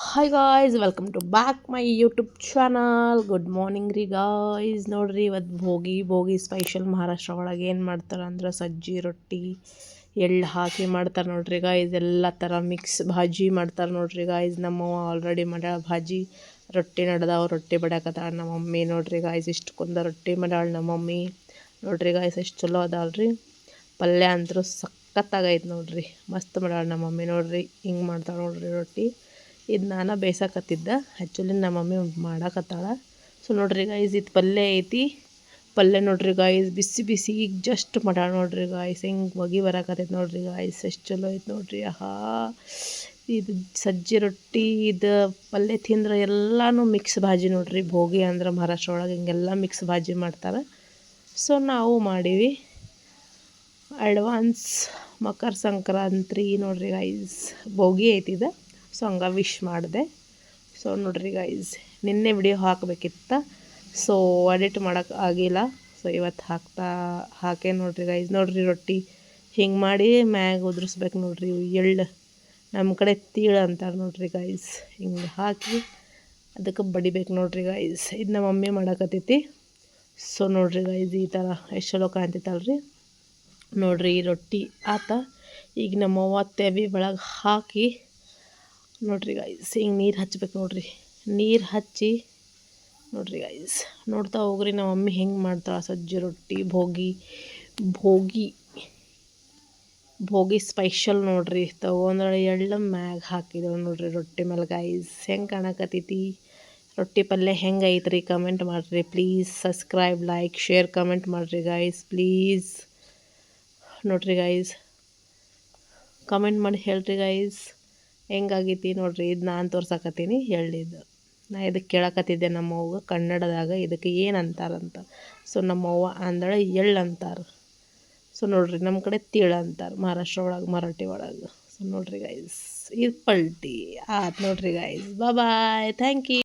Hi guys, welcome to back my YouTube channel. Good morning ರೀ guys. ನೋಡ್ರಿ, ಇವತ್ತು ಭೋಗಿ special Maharashtra ಒಳಗೆ ಏನು ಮಾಡ್ತಾರೆ ಅಂದ್ರೆ ಸಜ್ಜಿ ರೊಟ್ಟಿ ಎಳ್ಳು ಹಾಕಿ ಮಾಡ್ತಾರೆ ನೋಡ್ರಿ ಗಾಯ್ಸ್. ಎಲ್ಲ ಥರ ಮಿಕ್ಸ್ ಭಾಜಿ ಮಾಡ್ತಾರೆ ನೋಡ್ರಿ ಗಾಯ್ಸ್. ನಮ್ಮವ್ವ ಆಲ್ರೆಡಿ ಮಾಡ್ಯಾಳ ಭಾಜಿ. ರೊಟ್ಟಿ ನಡೆದಾವ, ರೊಟ್ಟಿ ಬಡ್ಯಾಕತ್ತಾಳ ನಮ್ಮ ಮಮ್ಮಿ. ನೋಡ್ರಿ ಗಾಯ್ಸ್, ಇಷ್ಟು ಕುಂದ ರೊಟ್ಟಿ ಮಾಡ್ಯಾಳ ನಮ್ಮ ಮಮ್ಮಿ. ನೋಡ್ರಿ ಗಾಯ್ಸ್, ಎಷ್ಟು ಚಲೋ ಅದಾಳ್ರಿ. ಪಲ್ಯ ಅಂತರೂ ಸಖತ್ತಾಗೈತೆ ನೋಡ್ರಿ, ಮಸ್ತ್ ಮಾಡ್ಯಾಳ ನಮ್ಮ ಮಮ್ಮಿ. ನೋಡ್ರಿ ಹಿಂಗೆ ಮಾಡ್ತಾಳೆ ನೋಡ್ರಿ ರೊಟ್ಟಿ. ಇದು ನಾನು ಬೇಯಿಸಕತ್ತಿದ್ದೆ, ಆ್ಯಕ್ಚುಲಿ ನಮ್ಮ ಮಮ್ಮಿ ಮಾಡಕತ್ತಾಳ. ಸೊ ನೋಡ್ರಿ ಗಾಯ್ಸ್, ಇದು ಪಲ್ಯ ಐತಿ. ಪಲ್ಯ ನೋಡ್ರಿ ಗಾಯ್ಸ್, ಬಿಸಿ ಬಿಸಿ ಈಗ ಜಸ್ಟ್ ಮಾಡ್ಯಾಳ ನೋಡ್ರಿ ಗಾಯ್ಸ್. ಹಿಂಗೆ ಹೊಗೆ ಬರಾಕತ್ತೈತೆ ನೋಡ್ರಿ ಗಾಯ್ಸ್, ಎಷ್ಟು ಚಲೋ ಐತೆ ನೋಡ್ರಿ. ಆಹಾ, ಇದು ಸಜ್ಜಿ ರೊಟ್ಟಿ ಇದು ಪಲ್ಯ ತಿಂದ್ರೆ ಎಲ್ಲನೂ ಮಿಕ್ಸ್ ಭಾಜಿ ನೋಡ್ರಿ. ಭೋಗಿ ಅಂದ್ರೆ ಮಹಾರಾಷ್ಟ್ರ ಒಳಗೆ ಹಿಂಗೆಲ್ಲ ಮಿಕ್ಸ್ ಭಾಜಿ ಮಾಡ್ತಾರೆ. ಸೊ ನಾವು ಮಾಡೀವಿ. ಅಡ್ವಾನ್ಸ್ ಮಕರ ಸಂಕ್ರಾಂತಿ ನೋಡ್ರಿ ಗೈಸ್. ಭೋಗಿ ಐತಿದೆ, ಸೊ ಹಂಗೆ ವಿಶ್ ಮಾಡಿದೆ. ಸೊ ನೋಡ್ರಿ ಗೈಸ್, ನಿನ್ನೆ ವಿಡಿಯೋ ಹಾಕಬೇಕಿತ್ತು, ಸೊ ಎಡಿಟ್ ಮಾಡೋಕ್ಕೆ ಆಗಿಲ್ಲ. ಸೊ ಇವತ್ತು ಹಾಕೇ ನೋಡ್ರಿ ಗೈಸ್. ನೋಡ್ರಿ ರೊಟ್ಟಿ ಹಿಂಗೆ ಮಾಡಿ ಮ್ಯಾಗ ಉದುರಿಸ್ಬೇಕು ನೋಡ್ರಿ. ಎಳ್ಳು ನಮ್ಮ ಕಡೆ ತೀಳು ಅಂತಾರೆ ನೋಡ್ರಿ ಗೈಸ್. ಹಿಂಗೆ ಹಾಕಿ ಅದಕ್ಕೆ ಬಡಿಬೇಕು ನೋಡ್ರಿ ಗೈಸ್. ಇದು ನಮ್ಮ ಮಮ್ಮಿ ಮಾಡಕತ್ತೈತಿ. ಸೊ ನೋಡ್ರಿ ಗೈಸ್, ಈ ಥರ ಎಷ್ಟು ಚಲೋ ಕಾಣ್ತೈತಲ್ರಿ. ನೋಡ್ರಿ ಈ ರೊಟ್ಟಿ ಆತ. ಈಗ ನಮ್ಮವ್ವ ತೆವಿ ಒಳಗೆ ಹಾಕಿ ನೋಡ್ರಿ ಗೈಸ್, ಹಿಂಗೆ ನೀರು ಹಚ್ಬೇಕು ನೋಡ್ರಿ. ನೀರು ಹಚ್ಚಿ ನೋಡ್ರಿ ಗೈಸ್, ನೋಡ್ತಾ ಹೋಗ್ರಿ ನಮ್ಮ ಮಮ್ಮಿ ಹೆಂಗೆ ಮಾಡ್ತಾಳೆ ಸಜ್ಜಿ ರೊಟ್ಟಿ. ಭೋಗಿ ಸ್ಪೆಷಲ್ ನೋಡ್ರಿ. ತೊಗೊಂಡ್ರೆ ಎಳ್ಳು ಮ್ಯಾಗ ಹಾಕಿದಳು ನೋಡ್ರಿ ರೊಟ್ಟಿ ಮೇಲೆ ಗೈಸ್. ಹೆಂಗೆ ಕಾಣಕತ್ತೈತಿ ರೊಟ್ಟಿ ಪಲ್ಯ ಹೆಂಗೆ ಐತ್ರಿ ಕಮೆಂಟ್ ಮಾಡಿರಿ please. Subscribe, like, share, comment ಮಾಡಿರಿ ಗೈಸ್ ಪ್ಲೀಸ್. ನೋಡ್ರಿ ಗೈಸ್, ಕಮೆಂಟ್ ಮಾಡಿ ಹೇಳ್ರಿ ಗೈಸ್ ಹೆಂಗಾಗೈತಿ ನೋಡ್ರಿ. ಇದು ನಾನು ತೋರ್ಸಕತ್ತೀನಿ ಎಳ್ಳಿದ್ದು. ನಾ ಇದಕ್ಕೆ ಕೇಳಕತ್ತಿದ್ದೆ ನಮ್ಮವ್ವ ಕನ್ನಡದಾಗ ಇದಕ್ಕೆ ಏನು ಅಂತಾರಂತ. ಸೊ ನಮ್ಮವ್ವ ಅಂದ್ರೆ ಎಳ್ಳು ಅಂತಾರೆ. ಸೊ ನೋಡ್ರಿ, ನಮ್ಮ ಕಡೆ ತೀಳು ಅಂತಾರೆ ಮಹಾರಾಷ್ಟ್ರ ಒಳಗೆ, ಮರಾಠಿ ಒಳಗೆ. ಸೊ ನೋಡ್ರಿ ಗೈಸ್, ಇದು ಪಲ್ಟಿ ಆಯ್ತು ನೋಡ್ರಿ ಗೈಸ್. Bye, thank you.